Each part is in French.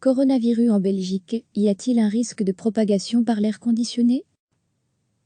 Coronavirus en Belgique, y a-t-il un risque de propagation par l'air conditionné?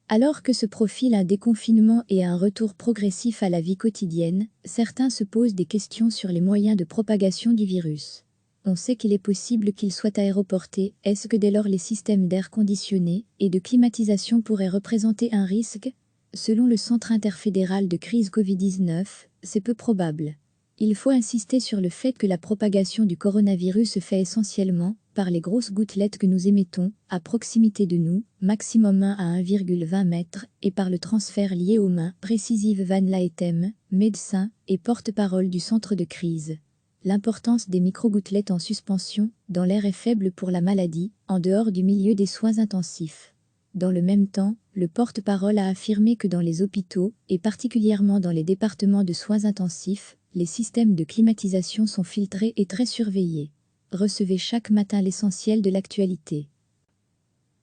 Alors que se profile un déconfinement et un retour progressif à la vie quotidienne, certains se posent des questions sur les moyens de propagation du virus. On sait qu'il est possible qu'il soit aéroporté, est-ce que dès lors les systèmes d'air conditionné et de climatisation pourraient représenter un risque? Selon le Centre interfédéral de crise Covid-19, c'est peu probable. Il faut insister sur le fait que la propagation du coronavirus se fait essentiellement par les grosses gouttelettes que nous émettons, à proximité de nous, maximum 1 à 1,20 m, et par le transfert lié aux mains, précise Yves Van Laetem, médecin et porte-parole du centre de crise. L'importance des microgouttelettes en suspension dans l'air est faible pour la maladie, en dehors du milieu des soins intensifs. Dans le même temps, le porte-parole a affirmé que dans les hôpitaux, et particulièrement dans les départements de soins intensifs, les systèmes de climatisation sont filtrés et très surveillés. Recevez chaque matin l'essentiel de l'actualité.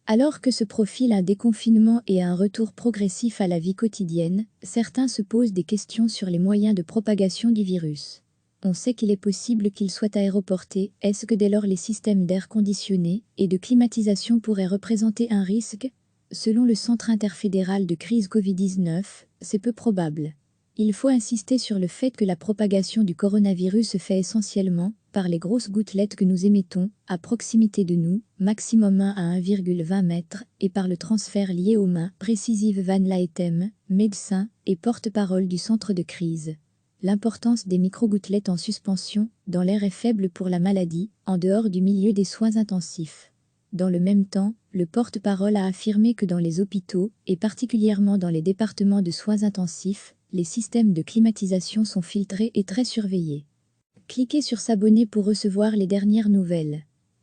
Alors que se profile un déconfinement et un retour progressif à la vie quotidienne, certains se posent des questions sur les moyens de propagation du virus. On sait qu'il est possible qu'il soit aéroporté, est-ce que dès lors les systèmes d'air conditionné et de climatisation pourraient représenter un risque? Selon le Centre interfédéral de crise Covid-19, c'est peu probable. Il faut insister sur le fait que la propagation du coronavirus se fait essentiellement par les grosses gouttelettes que nous émettons, à proximité de nous, maximum 1 à 1,20 m, et par le transfert lié aux mains, précise Yves Van Laetem, médecin et porte-parole du centre de crise. L'importance des microgouttelettes en suspension dans l'air est faible pour la maladie, en dehors du milieu des soins intensifs. Dans le même temps, le porte-parole a affirmé que dans les hôpitaux, et particulièrement dans les départements de soins intensifs, les systèmes de climatisation sont filtrés et très surveillés. Cliquez sur s'abonner pour recevoir les dernières nouvelles.